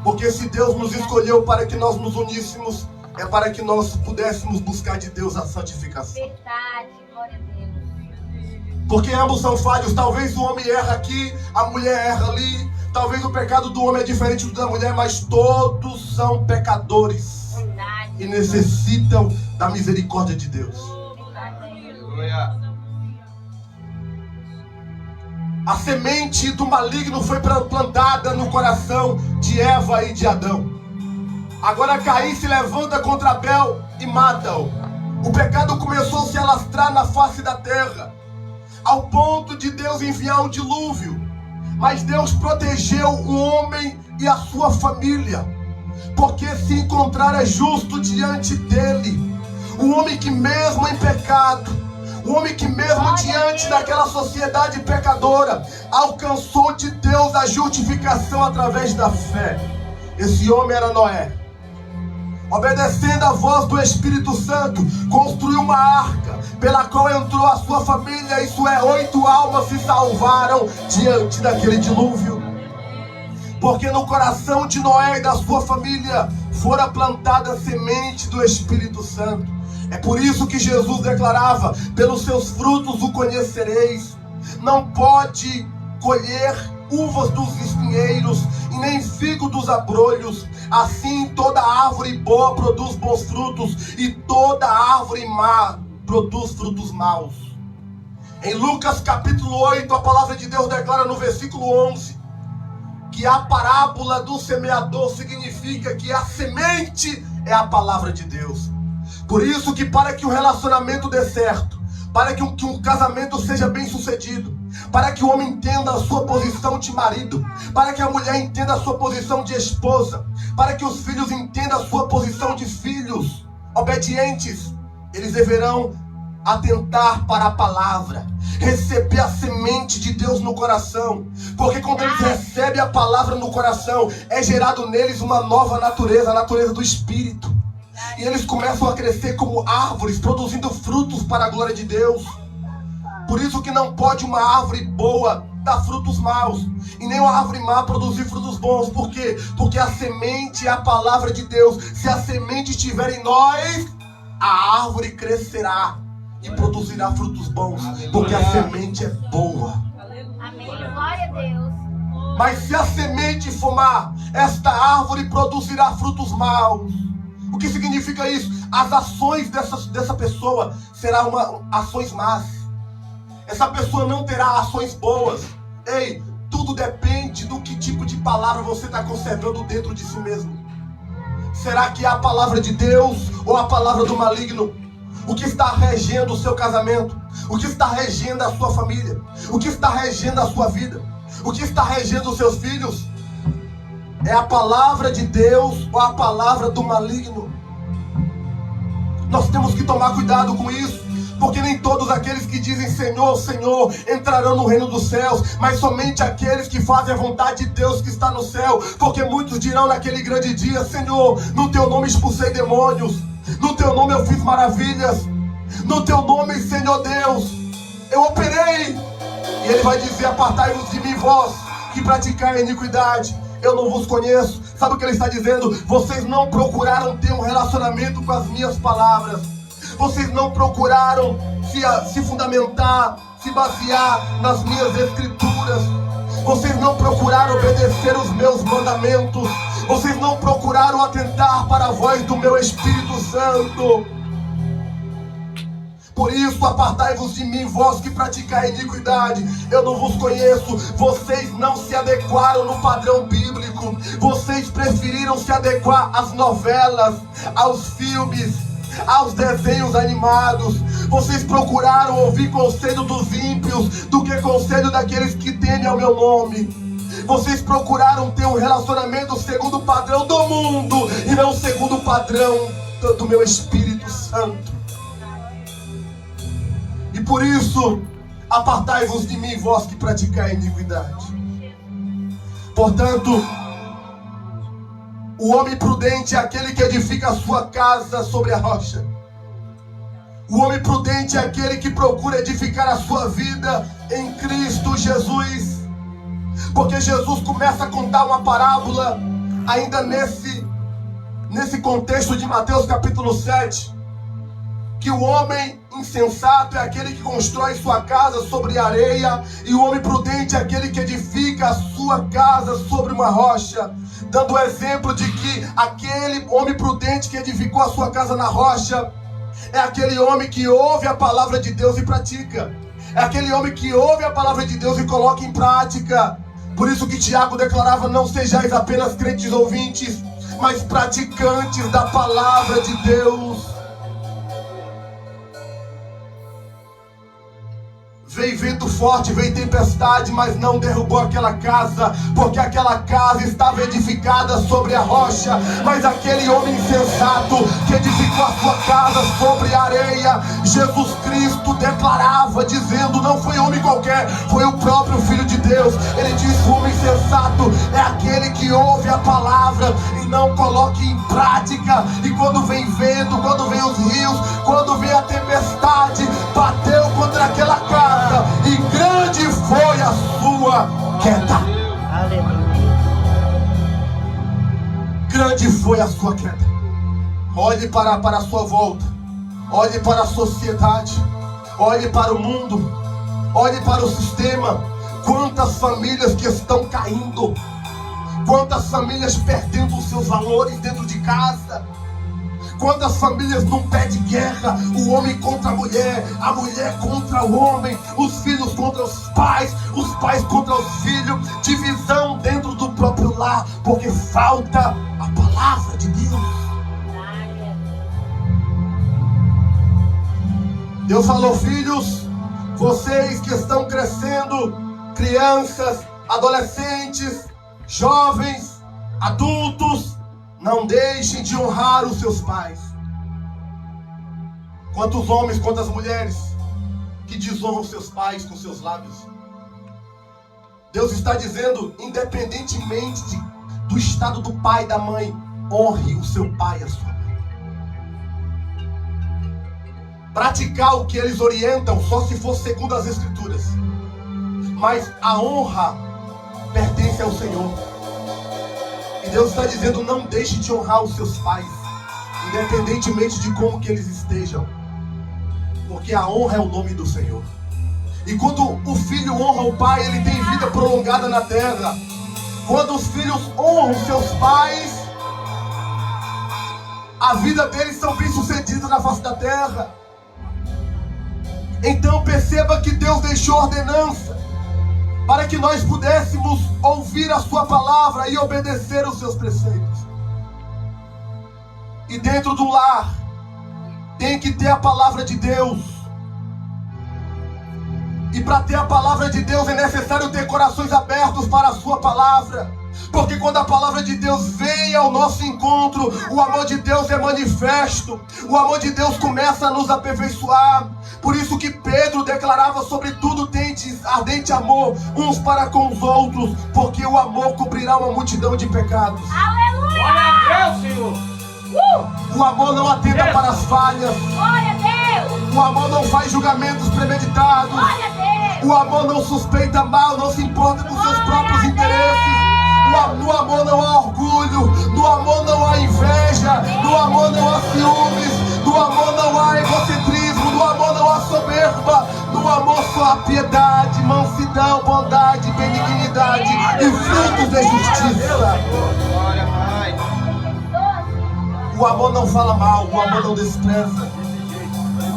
Porque se Deus nos escolheu para que nós nos uníssemos, é para que nós pudéssemos buscar de Deus a santificação. Verdade, glória a Deus. Porque ambos são falhos. Talvez o homem erra aqui, a mulher erra ali. Talvez o pecado do homem é diferente do da mulher, mas todos são pecadores. Verdade. E necessitam da misericórdia de Deus. A semente do maligno foi plantada no coração de Eva e de Adão. Agora Caim se levanta contra Abel e mata-o. O pecado começou a se alastrar na face da terra, ao ponto de Deus enviar um dilúvio. Mas Deus protegeu o homem e a sua família, porque se encontrara justo diante dele. O homem que mesmo em pecado, o homem que mesmo diante daquela sociedade pecadora, alcançou de Deus a justificação através da fé. Esse homem era Noé. Obedecendo a voz do Espírito Santo, construiu uma arca, pela qual entrou a sua família, isso é, 8 almas se salvaram diante daquele dilúvio. Porque no coração de Noé e da sua família fora plantada a semente do Espírito Santo. É por isso que Jesus declarava: pelos seus frutos o conhecereis. Não pode colher uvas dos espinheiros e nem figo dos abrolhos. Assim toda árvore boa produz bons frutos, e toda árvore má produz frutos maus. Em Lucas capítulo 8, a palavra de Deus declara no versículo 11 que a parábola do semeador significa que a semente é a palavra de Deus. Por isso que para que o relacionamento dê certo, para que um casamento seja bem sucedido, para que o homem entenda a sua posição de marido, para que a mulher entenda a sua posição de esposa, para que os filhos entendam a sua posição de filhos obedientes, eles deverão atentar para a palavra, receber a semente de Deus no coração. Porque quando eles recebem a palavra no coração, é gerado neles uma nova natureza, a natureza do Espírito. E eles começam a crescer como árvores, produzindo frutos para a glória de Deus. Por isso que não pode uma árvore boa dar frutos maus, e nem uma árvore má produzir frutos bons. Por quê? Porque a semente é a palavra de Deus. Se a semente estiver em nós, a árvore crescerá e produzirá frutos bons. Porque a semente é boa. Amém, glória a Deus. Mas se a semente for má, esta árvore produzirá frutos maus. O que significa isso? As ações dessa pessoa serão ações más. Essa pessoa não terá ações boas. Ei, tudo depende do que tipo de palavra você está conservando dentro de si mesmo. Será que é a palavra de Deus ou a palavra do maligno? O que está regendo o seu casamento? O que está regendo a sua família? O que está regendo a sua vida? O que está regendo os seus filhos? É a palavra de Deus ou a palavra do maligno? Nós temos que tomar cuidado com isso. Porque nem todos aqueles que dizem Senhor, Senhor, entrarão no reino dos céus, mas somente aqueles que fazem a vontade de Deus que está no céu. Porque muitos dirão naquele grande dia: Senhor, no teu nome expulsei demônios, no teu nome eu fiz maravilhas, no teu nome, Senhor Deus, eu operei. E ele vai dizer: apartai-vos de mim, vós que praticai a iniquidade, eu não vos conheço. Sabe o que ele está dizendo? Vocês não procuraram ter um relacionamento com as minhas palavras. Vocês não procuraram se fundamentar, se basear nas minhas escrituras. Vocês não procuraram obedecer os meus mandamentos. Vocês não procuraram atentar para a voz do meu Espírito Santo. Por isso, apartai-vos de mim, vós que praticai iniquidade, eu não vos conheço. Vocês não se adequaram no padrão bíblico. Vocês preferiram se adequar às novelas, aos filmes, aos desenhos animados. Vocês procuraram ouvir conselho dos ímpios do que conselho daqueles que temem ao meu nome. Vocês procuraram ter um relacionamento segundo o padrão do mundo e não segundo o padrão do meu Espírito Santo. E por isso, apartai-vos de mim, vós que praticais iniquidade. Portanto, o homem prudente é aquele que edifica a sua casa sobre a rocha. O homem prudente é aquele que procura edificar a sua vida em Cristo Jesus. Porque Jesus começa a contar uma parábola ainda nesse contexto de Mateus capítulo 7, que o homem insensato é aquele que constrói sua casa sobre areia, e o homem prudente é aquele que edifica a sua casa sobre uma rocha, dando o exemplo de que aquele homem prudente que edificou a sua casa na rocha é aquele homem que ouve a palavra de Deus e pratica. É aquele homem que ouve a palavra de Deus e coloca em prática. Por isso que Tiago declarava: não sejais apenas crentes ouvintes, mas praticantes da palavra de Deus. Veio vento forte, veio tempestade, mas não derrubou aquela casa, porque aquela casa estava edificada sobre a rocha. Mas aquele homem insensato que edificou a sua casa sobre a areia, Jesus Cristo declarava, dizendo: não foi homem qualquer, foi o próprio Filho de Deus. Ele disse: o homem insensato é aquele que ouve a palavra e não coloca em prática. E quando vem vento, quando vem os rios, quando vem a tempestade, bateu contra aquela casa, e grande foi a sua queda. Aleluia. Grande foi a sua queda. Olhe para a sua volta. Olhe para a sociedade. Olhe para o mundo. Olhe para o sistema. Quantas famílias que estão caindo. Quantas famílias perdendo os seus valores dentro de casa. Quantas famílias num pé de guerra, o homem contra a mulher contra o homem, os filhos contra os pais contra os filhos, divisão dentro do próprio lar, porque falta a palavra de Deus. Deus falou: filhos, vocês que estão crescendo, crianças, adolescentes, jovens, adultos, não deixem de honrar os seus pais. Quantos homens, quantas mulheres que desonram seus pais com seus lábios. Deus está dizendo: independentemente do estado do pai e da mãe, honre o seu pai e a sua mãe. Praticar o que eles orientam só se for segundo as Escrituras. Mas a honra pertence ao Senhor. E Deus está dizendo: não deixe de honrar os seus pais, independentemente de como que eles estejam, porque a honra é o nome do Senhor. E quando o filho honra o pai, ele tem vida prolongada na terra. Quando os filhos honram seus pais, a vida deles são bem-sucedidas na face da terra. Então perceba que Deus deixou ordenança para que nós pudéssemos ouvir a sua palavra e obedecer os seus preceitos. E dentro do lar tem que ter a palavra de Deus. E para ter a palavra de Deus é necessário ter corações abertos para a sua palavra. Porque quando a palavra de Deus vem ao nosso encontro, o amor de Deus é manifesto. O amor de Deus começa a nos aperfeiçoar. Por isso que Pedro declarava: sobretudo tendes ardente amor uns para com os outros, porque o amor cobrirá uma multidão de pecados. Aleluia! Glória a Deus, Senhor. O amor não atenta para as falhas. Glória a Deus! O amor não faz julgamentos premeditados. Glória a Deus! O amor não suspeita mal, não se importa com seus próprios interesses. No amor não há orgulho, no amor não há inveja, no amor não há ciúmes, no amor não há egocentrismo, no amor não há soberba, no amor só há piedade, mansidão, bondade, benignidade e frutos de justiça. Glória, Pai. O amor não fala mal, o amor não despreza.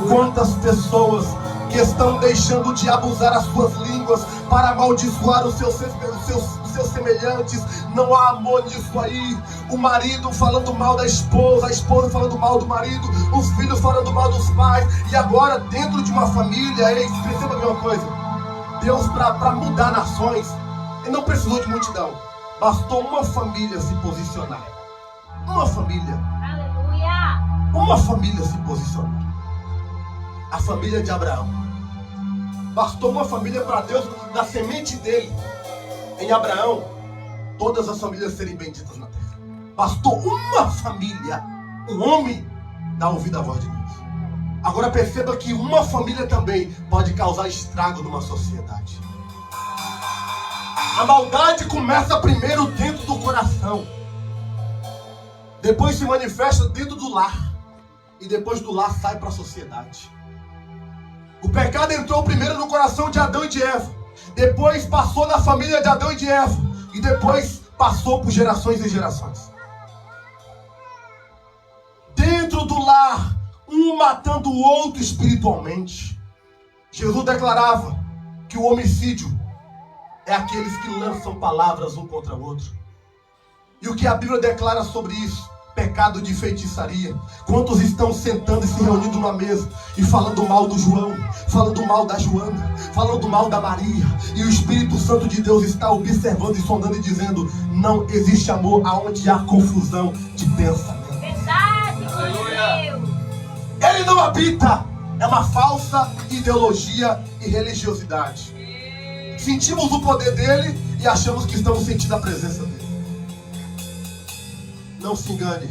Quantas pessoas que estão deixando de abusar as suas línguas para amaldiçoar os seus seus semelhantes. Não há amor nisso aí. O marido falando mal da esposa, a esposa falando mal do marido, os filhos falando mal dos pais. E agora, dentro de uma família, perceba bem uma coisa: Deus, para mudar nações, Ele não precisou de multidão. Bastou uma família se posicionar. Uma família. Aleluia. Uma família se posicionou. A família de Abraão. Bastou uma família para Deus, da semente dele, em Abraão, todas as famílias serem benditas na terra. Bastou uma família, um homem, dar ouvido à voz de Deus. Agora perceba que uma família também pode causar estrago numa sociedade. A maldade começa primeiro dentro do coração. Depois se manifesta dentro do lar. E depois do lar sai para a sociedade. O pecado entrou primeiro no coração de Adão e de Eva. Depois passou na família de Adão e de Eva. E depois passou por gerações e gerações. Dentro do lar, um matando o outro espiritualmente. Jesus declarava que o homicídio é aqueles que lançam palavras um contra o outro. E o que a Bíblia declara sobre isso? Pecado de feitiçaria. Quantos estão sentando e se reunindo numa mesa e falando mal do João, falando mal da Joana, falando mal da Maria, e o Espírito Santo de Deus está observando e sondando e dizendo: não existe amor aonde há confusão de pensamento. Verdade, Deus. Ele não habita. É uma falsa ideologia e religiosidade. Sentimos o poder dele e achamos que estamos sentindo a presença dele. Não se engane,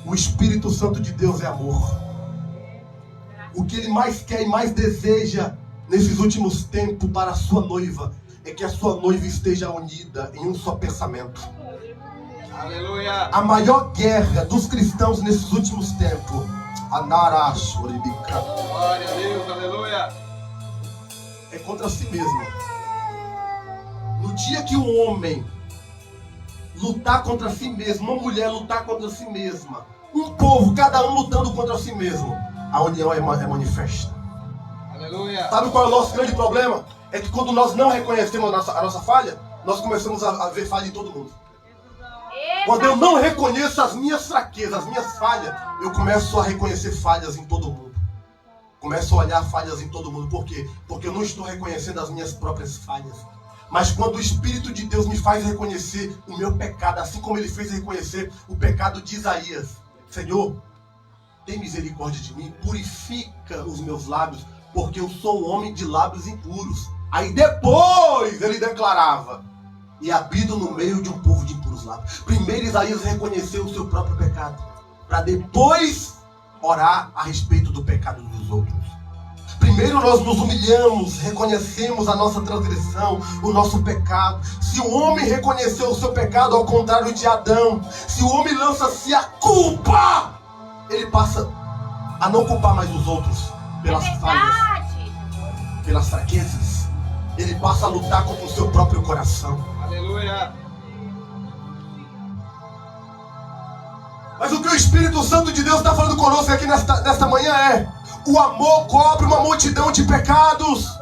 o Espírito Santo de Deus é amor. O que Ele mais quer e mais deseja nesses últimos tempos para a sua noiva é que a sua noiva esteja unida em um só pensamento. Aleluia. A maior guerra dos cristãos nesses últimos tempos, glória a Deus, aleluia, é contra si mesmo. No dia que um homem lutar contra si mesmo, uma mulher lutar contra si mesma, um povo, cada um lutando contra si mesmo, a união é manifesta. Aleluia. Sabe qual é o nosso grande problema? É que quando nós não reconhecemos a nossa falha, nós começamos a ver falha em todo mundo. Quando eu não reconheço as minhas fraquezas, as minhas falhas, eu começo a reconhecer falhas em todo mundo. Começo a olhar falhas em todo mundo. Por quê? Porque eu não estou reconhecendo as minhas próprias falhas. Mas quando o Espírito de Deus me faz reconhecer o meu pecado, assim como Ele fez reconhecer o pecado de Isaías: Senhor, tem misericórdia de mim, purifica os meus lábios, porque eu sou um homem de lábios impuros. Aí depois Ele declarava: e habito no meio de um povo de impuros lábios. Primeiro Isaías reconheceu o seu próprio pecado, para depois orar a respeito do pecado dos outros. Primeiro nós nos humilhamos, reconhecemos a nossa transgressão, o nosso pecado. Se o homem reconheceu o seu pecado, ao contrário de Adão, se o homem lança-se a culpa, ele passa a não culpar mais os outros pelas falhas, pelas fraquezas. Ele passa a lutar contra o seu próprio coração. Aleluia. Mas o que o Espírito Santo de Deus está falando conosco aqui nesta manhã é: o amor cobre uma multidão de pecados.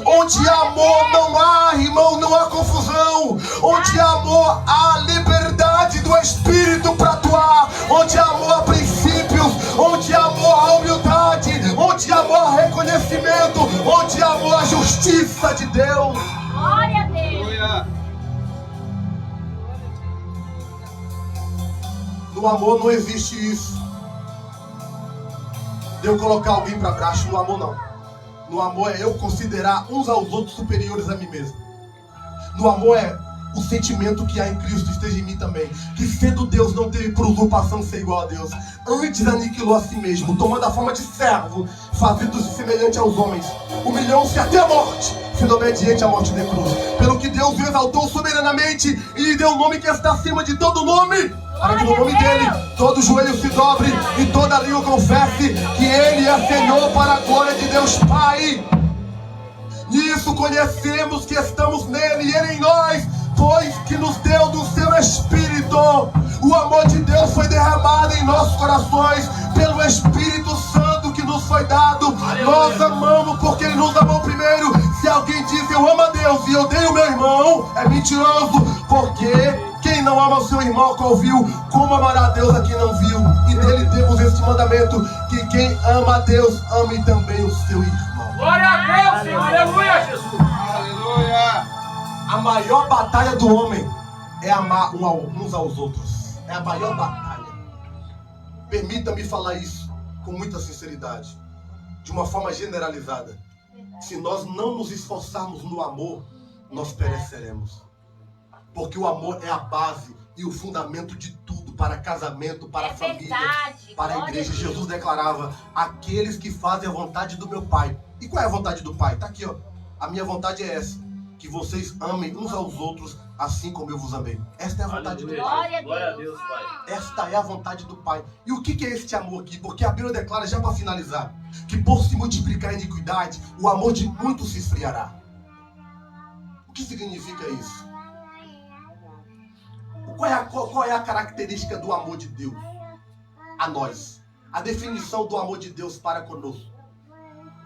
Onde há amor não há, irmão, não há confusão. Onde há amor há liberdade do Espírito para atuar. Onde há amor há princípios. Onde há amor há humildade. Onde há amor há reconhecimento. Onde há amor há justiça de Deus. Glória a Deus. Aleluia. No amor não existe isso de eu colocar alguém para baixo. No amor não. No amor é eu considerar uns aos outros superiores a mim mesmo. No amor é o sentimento que há em Cristo esteja em mim também. Que sendo Deus não teve por usurpação ser igual a Deus. Antes aniquilou a si mesmo, tomando a forma de servo, fazendo-se semelhante aos homens. Humilhou-se até a morte, sendo obediente à morte de cruz. Pelo que Deus o exaltou soberanamente e lhe deu o nome que está acima de todo nome, para que no nome dele todo joelho se dobre e toda língua confesse que ele é Senhor, para a glória de Deus Pai. Nisso conhecemos que estamos nele e ele em nós, pois que nos deu do seu Espírito. O amor de Deus foi derramado em nossos corações pelo Espírito Santo que nos foi dado. Nós amamos porque ele nos amou primeiro. Se alguém diz eu amo a Deus e eu odeio o meu irmão, é mentiroso, porque quem não ama o seu irmão, qual viu, como amará a Deus a quem não viu? E dele temos este mandamento, que quem ama a Deus, ame também o seu irmão. Glória a Deus, Senhor. Aleluia, Jesus. Aleluia. A maior batalha do homem é amar uns aos outros. É a maior batalha. Permita-me falar isso com muita sinceridade, de uma forma generalizada. Se nós não nos esforçarmos no amor, nós pereceremos. Porque o amor é a base e o fundamento de tudo, para casamento, para a família, para a igreja. Jesus declarava: aqueles que fazem a vontade do meu Pai. E qual é a vontade do Pai? Está aqui, ó. A minha vontade é essa: que vocês amem uns aos outros assim como eu vos amei. Esta é a vontade do Pai. Glória a Deus, Pai. Esta é a vontade do Pai. E o que é este amor aqui? Porque a Bíblia declara, já para finalizar, que por se multiplicar a iniquidade, o amor de muitos se esfriará. O que significa isso? Qual é a característica do amor de Deus a nós? A definição do amor de Deus para conosco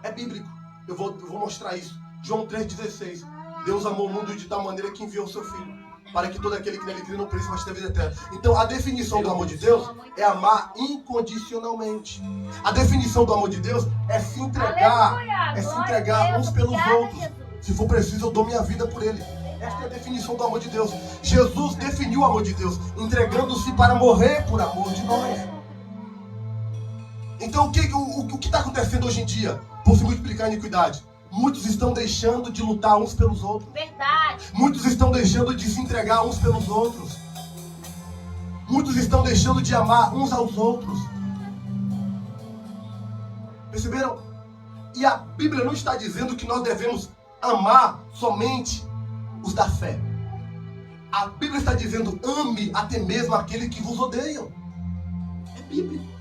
é bíblico. Eu vou mostrar isso. João 3,16. Deus amou o mundo de tal maneira que enviou o seu Filho, para que todo aquele que nele crê não pereça, mas tenha vida eterna. Então a definição do amor de Deus é amar incondicionalmente. A definição do amor de Deus é se entregar, uns pelos outros. Se for preciso, eu dou minha vida por ele. Esta é a definição do amor de Deus. Jesus definiu o amor de Deus, entregando-se para morrer por amor de nós. Então o que está acontecendo hoje em dia? Por se multiplicar a iniquidade, muitos estão deixando de lutar uns pelos outros. Verdade. Muitos estão deixando de se entregar uns pelos outros. Muitos estão deixando de amar uns aos outros. Perceberam? E a Bíblia não está dizendo que nós devemos amar somente os da fé. A Bíblia está dizendo: ame até mesmo aqueles que vos odeiam. É bíblico.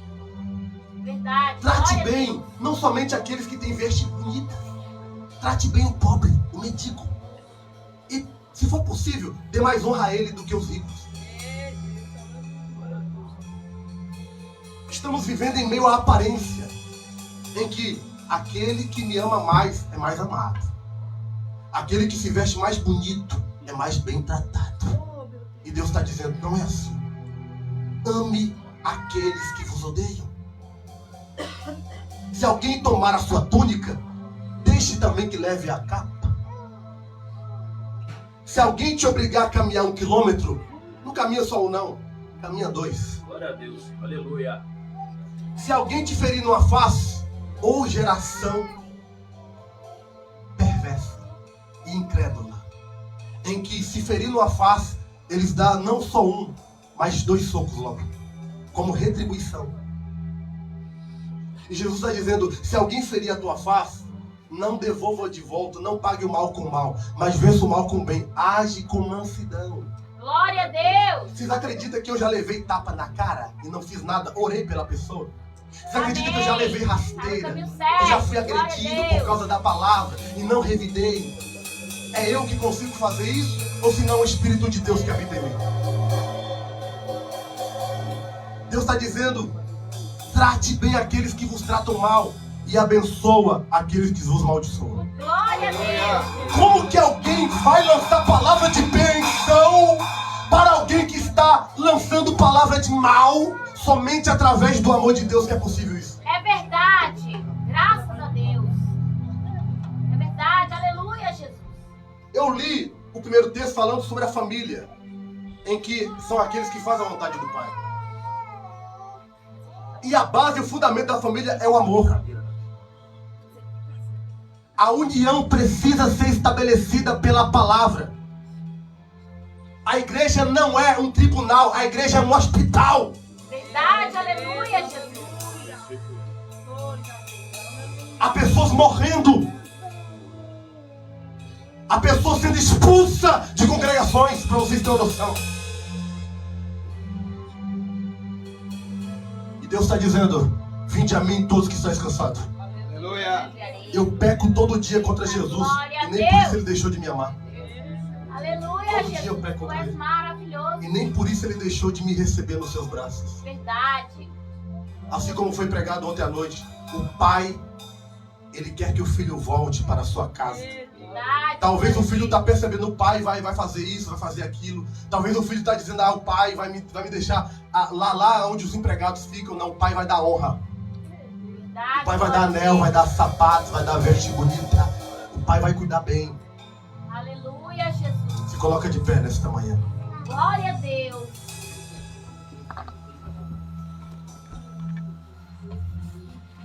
Verdade. Trate bem, não somente aqueles que têm vestes bonitas. Trate bem o pobre, o mendigo. E, se for possível, dê mais honra a ele do que os ricos. Estamos vivendo em meio à aparência, em que aquele que me ama mais é mais amado. Aquele que se veste mais bonito é mais bem tratado. E Deus está dizendo: não é assim. Ame aqueles que vos odeiam. Se alguém tomar a sua túnica, deixe também que leve a capa. Se alguém te obrigar a caminhar 1 quilômetro, não caminha só um não, caminha 2. Glória a Deus, aleluia. Se alguém te ferir numa face, ou geração perversa e incrédula, em que se ferir numa face, eles dão não só um, mas 2 socos logo, como retribuição. E Jesus está dizendo: se alguém ferir a tua face, não devolva de volta, não pague o mal com o mal, mas vença o mal com o bem. Age com mansidão. Glória a Deus. Vocês acreditam que eu já levei tapa na cara e não fiz nada? Orei pela pessoa? Vocês acreditam que eu já levei rasteira? Eu já fui agredido por causa da palavra e não revidei? É eu que consigo fazer isso? Ou se não, o Espírito de Deus que habita em mim? Deus está dizendo: trate bem aqueles que vos tratam mal e abençoa aqueles que vos maldiçoam. Glória a Deus. Como que alguém vai lançar palavra de bênção para alguém que está lançando palavra de mal? Somente através do amor de Deus que é possível isso. É verdade. Graças a Deus. É verdade. Aleluia, Jesus. Eu li o primeiro texto falando sobre a família, em que são aqueles que fazem a vontade do Pai. E a base, o fundamento da família é o amor. A união precisa ser estabelecida pela palavra. A igreja não é um tribunal, a igreja é um hospital. Verdade, aleluia, Jesus. Há pessoas morrendo. Há pessoas sendo expulsas de congregações, para vocês terem noção. E Deus está dizendo: vinde a mim todos que estáis cansados. Aleluia. Eu peco todo dia contra Jesus e nem por isso ele deixou de me amar. Aleluia, Todo dia eu Jesus. peco Tu contra és ele. maravilhoso. E nem por isso ele deixou de me receber nos seus braços. Verdade. Assim como foi pregado ontem à noite, o Pai Ele quer que o filho volte para a sua casa. Verdade. Talvez o filho está percebendo, o pai vai fazer isso, vai fazer aquilo. Talvez o filho está dizendo, o pai vai me deixar lá onde os empregados ficam. Não, o pai vai dar honra. Verdade. O pai vai dar anel, vai dar sapatos, vai dar veste bonita. O pai vai cuidar bem. Aleluia, Jesus. Se coloca de pé nesta manhã. Glória a Deus.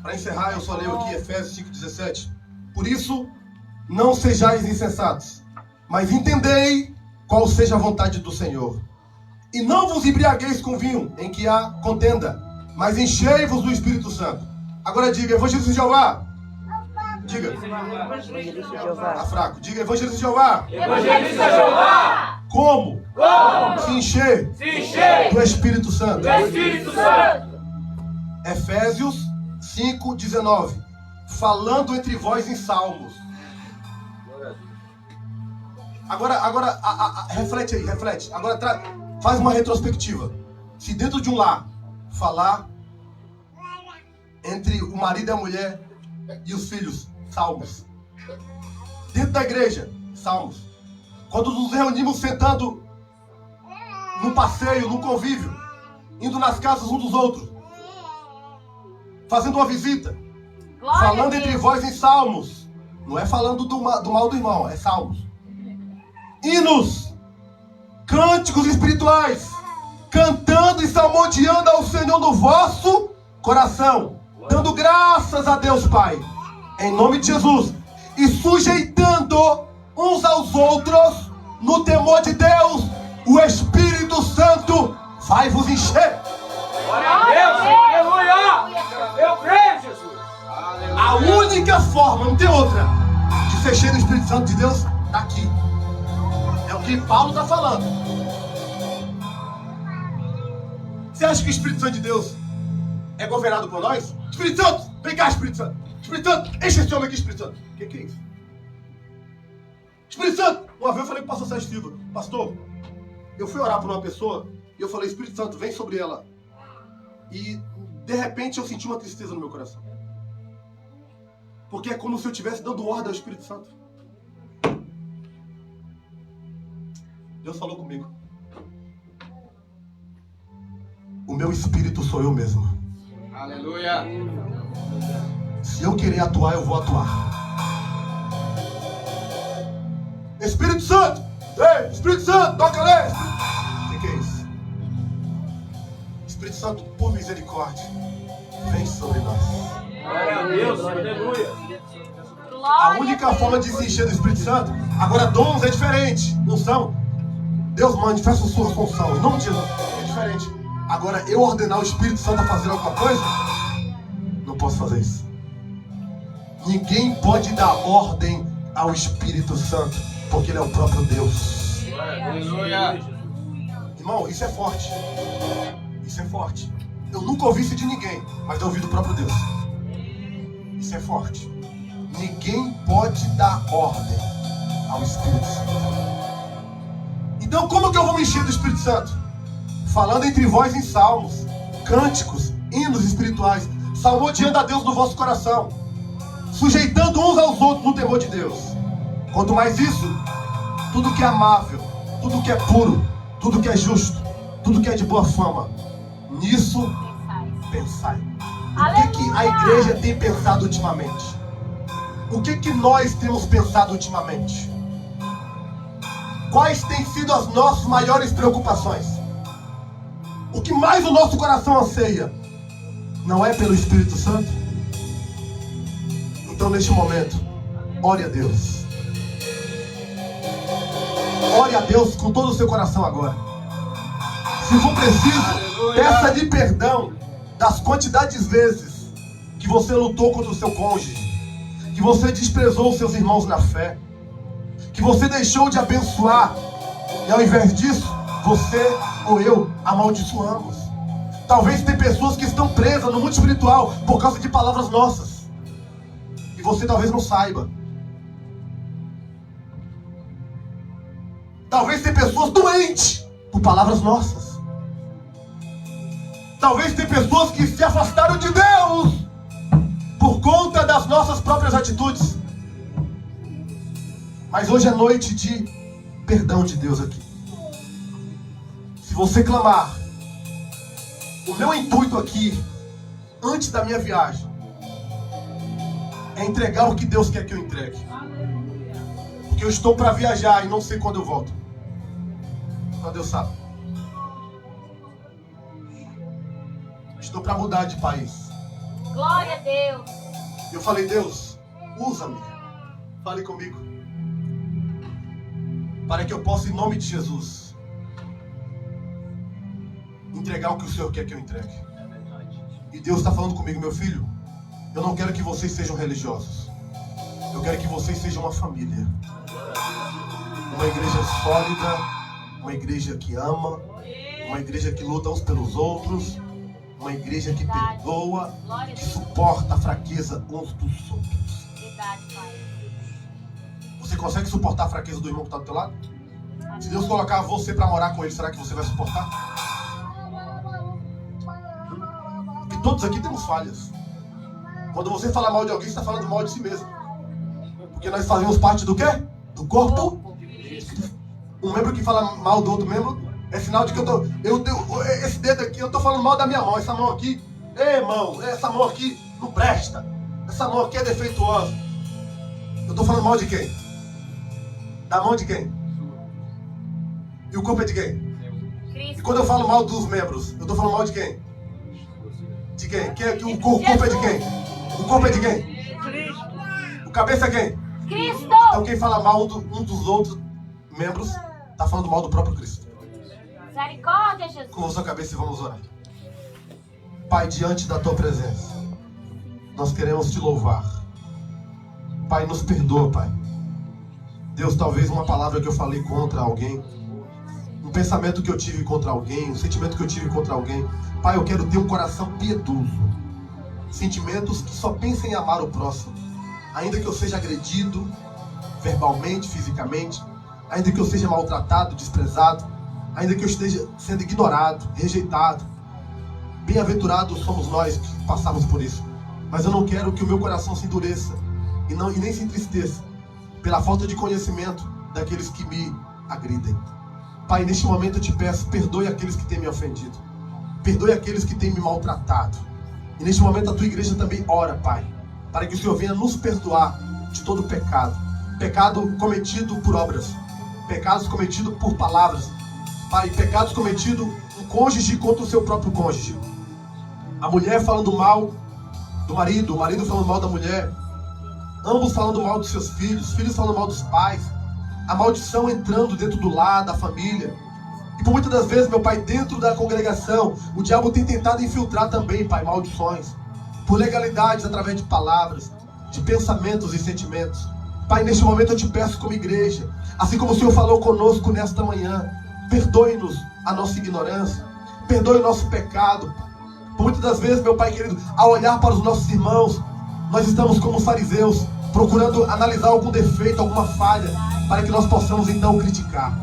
Para encerrar, eu só leio aqui Efésios 5,17. Por isso, não sejais insensatos, mas entendei qual seja a vontade do Senhor. E não vos embriagueis com vinho, em que há contenda, mas enchei-vos do Espírito Santo. Agora diga, evangelista de Jeová. Diga. Evangelista de Jeová. Tá fraco. Diga, evangelista de Jeová. Evangelista de Jeová. Como? Se encher do Espírito Santo. Do Espírito Santo. Efésios 5,19. Falando entre vós em salmos. Agora reflete aí, reflete. Agora faz uma retrospectiva. Se dentro de um lar falar entre o marido e a mulher e os filhos, salmos. Dentro da igreja, salmos. Quando nos reunimos sentando num passeio, num convívio, indo nas casas uns dos outros, fazendo uma visita, Glória falando a entre Deus. vós em salmos. Não é falando do mal do irmão, é salmos. Hinos, cânticos espirituais, cantando e salmodiando ao Senhor no vosso coração, dando graças a Deus Pai, em nome de Jesus, e sujeitando uns aos outros no temor de Deus. O Espírito Santo vai vos encher. Glória a Deus. Aleluia. Eu creio, Jesus. A única forma, não tem outra, de ser cheio do Espírito Santo de Deus, está aqui. É o que Paulo está falando. Você acha que o Espírito Santo de Deus é governado por nós? Espírito Santo, vem cá, Espírito Santo. Espírito Santo, enche esse homem aqui, Espírito Santo. O que é isso? Espírito Santo, uma vez eu falei com o pastor Sérgio Silva, pastor, eu fui orar por uma pessoa e eu falei, Espírito Santo, vem sobre ela. E de repente eu senti uma tristeza no meu coração. Porque é como se eu estivesse dando ordem ao Espírito Santo. Deus falou comigo. O meu espírito sou eu mesmo. Aleluia. Se eu querer atuar, eu vou atuar. Espírito Santo! Ei, Espírito Santo, toca ali! O que é isso? Espírito Santo, por misericórdia, vem sobre nós. Glória a Deus. Aleluia. A única forma de se encher do Espírito Santo, agora dons é diferente, não são? Deus manifesta a sua função, em nome de Jesus, é diferente. Agora, eu ordenar o Espírito Santo a fazer alguma coisa, não posso fazer isso. Ninguém pode dar ordem ao Espírito Santo, porque Ele é o próprio Deus. Aleluia. Irmão, isso é forte. Isso é forte. Eu nunca ouvi isso de ninguém, mas eu ouvi do próprio Deus. Isso é forte. Ninguém pode dar ordem ao Espírito Santo. Então, como que eu vou me encher do Espírito Santo? Falando entre vós em salmos, cânticos, hinos espirituais, salmodiando a Deus no vosso coração, sujeitando uns aos outros no temor de Deus. Quanto mais isso, tudo que é amável, tudo que é puro, tudo que é justo, tudo que é de boa fama, nisso pensai. O que a igreja tem pensado ultimamente? O que nós temos pensado ultimamente? Quais têm sido as nossas maiores preocupações? O que mais o nosso coração anseia? Não é pelo Espírito Santo? Então, neste momento, ore a Deus. Ore a Deus com todo o seu coração agora. Se for preciso, peça-lhe perdão das quantidades de vezes que você lutou contra o seu cônjuge, que você desprezou os seus irmãos na fé, que você deixou de abençoar, e ao invés disso, você ou eu amaldiçoamos. Talvez tem pessoas que estão presas no mundo espiritual por causa de palavras nossas, e você talvez não saiba. Talvez tem pessoas doentes por palavras nossas. Talvez tem pessoas que se afastaram de Deus por conta das nossas próprias atitudes. Mas hoje é noite de perdão de Deus aqui. Se você clamar, o meu intuito aqui, antes da minha viagem, é entregar o que Deus quer que eu entregue. Porque eu estou para viajar e não sei quando eu volto. Só Deus sabe. Estou para mudar de país. Glória a Deus. Eu falei, Deus, usa-me. Fale comigo. Para que eu possa, em nome de Jesus, entregar o que o Senhor quer que eu entregue. E Deus está falando comigo, meu filho. Eu não quero que vocês sejam religiosos. Eu quero que vocês sejam uma família. Uma igreja sólida. Uma igreja que ama. Uma igreja que luta uns pelos outros. Uma igreja que perdoa. Que suporta a fraqueza uns dos outros. Verdade, Pai. Você consegue suportar a fraqueza do irmão que está do teu lado? Se Deus colocar você para morar com ele, será que você vai suportar? Porque todos aqui temos falhas. Quando você fala mal de alguém, você está falando mal de si mesmo. Porque nós fazemos parte do quê? Do corpo. Um membro que fala mal do outro membro é sinal de que esse dedo aqui, eu estou falando mal da minha mão. Essa mão aqui, ei mão, essa mão aqui não presta. Essa mão aqui é defeituosa. Eu estou falando mal de quem? Da mão de quem? E o corpo é de quem? Cristo. E quando eu falo mal dos membros, eu estou falando mal de quem? De quem? O corpo é de quem? O corpo é de quem? O cabeça é quem? Cristo. Então quem fala mal um dos outros membros, está falando mal do próprio Cristo. Misericórdia, Jesus. Curva sua cabeça e vamos orar. Pai, diante da tua presença, nós queremos te louvar. Pai, nos perdoa, Pai. Deus, talvez uma palavra que eu falei contra alguém, um pensamento que eu tive contra alguém, um sentimento que eu tive contra alguém. Pai, eu quero ter um coração piedoso. Sentimentos que só pensem em amar o próximo. Ainda que eu seja agredido, verbalmente, fisicamente. Ainda que eu seja maltratado, desprezado. Ainda que eu esteja sendo ignorado, rejeitado. Bem-aventurados somos nós que passamos por isso. Mas eu não quero que o meu coração se endureça e nem se entristeça pela falta de conhecimento daqueles que me agridem. Pai, neste momento eu te peço, perdoe aqueles que têm me ofendido. Perdoe aqueles que têm me maltratado. E neste momento a tua igreja também ora, Pai, para que o Senhor venha nos perdoar de todo pecado. Pecado cometido por obras, pecados cometidos por palavras, Pai, pecados cometidos um cônjuge contra o seu próprio cônjuge. A mulher falando mal do marido, o marido falando mal da mulher, ambos falando mal dos seus filhos, filhos falando mal dos pais, a maldição entrando dentro do lar, da família. E por muitas das vezes, meu Pai, dentro da congregação, o diabo tem tentado infiltrar também, Pai, maldições, por legalidades através de palavras, de pensamentos e sentimentos. Pai, neste momento eu te peço como igreja, assim como o Senhor falou conosco nesta manhã, perdoe-nos a nossa ignorância, perdoe o nosso pecado. Por muitas das vezes, meu Pai querido, ao olhar para os nossos irmãos, nós estamos como fariseus, procurando analisar algum defeito, alguma falha, para que nós possamos então criticar.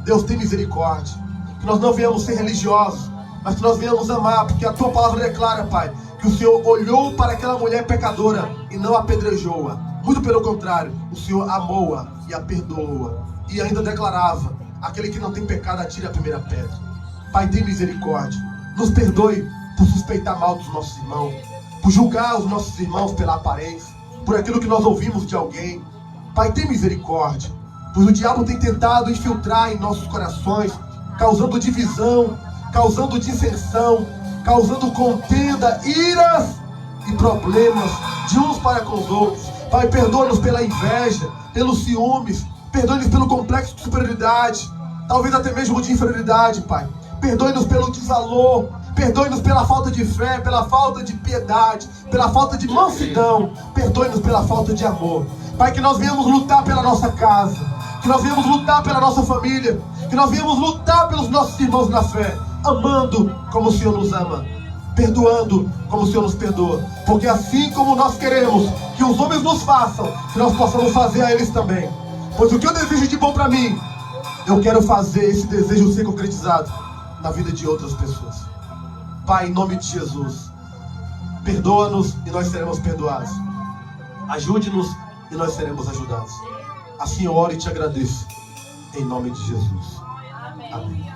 Deus, tem misericórdia, que nós não venhamos ser religiosos, mas que nós venhamos amar, porque a tua palavra declara, Pai, que o Senhor olhou para aquela mulher pecadora e não apedrejou-a. Muito pelo contrário, o Senhor amou-a e a perdoou-a. E ainda declarava, aquele que não tem pecado atire a primeira pedra. Pai, tem misericórdia, nos perdoe por suspeitar mal dos nossos irmãos, por julgar os nossos irmãos pela aparência, por aquilo que nós ouvimos de alguém. Pai, tem misericórdia, pois o diabo tem tentado infiltrar em nossos corações, causando divisão, causando dissensão, causando contenda, iras e problemas de uns para com os outros. Pai, perdoa-nos pela inveja, pelos ciúmes, perdoe-nos pelo complexo de superioridade, talvez até mesmo de inferioridade, Pai. Perdoe-nos pelo desvalor, perdoe-nos pela falta de fé, pela falta de piedade, pela falta de mansidão, perdoe-nos pela falta de amor. Pai, que nós venhamos lutar pela nossa casa, que nós venhamos lutar pela nossa família, que nós venhamos lutar pelos nossos irmãos na fé, amando como o Senhor nos ama, perdoando como o Senhor nos perdoa, porque assim como nós queremos que os homens nos façam, que nós possamos fazer a eles também. Pois o que eu desejo de bom para mim, eu quero fazer esse desejo ser concretizado na vida de outras pessoas. Pai, em nome de Jesus, perdoa-nos e nós seremos perdoados. Ajude-nos e nós seremos ajudados. Assim eu oro e te agradeço. Em nome de Jesus. Amém.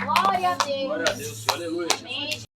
Glória a Deus. Glória a Deus. Aleluia. Amém.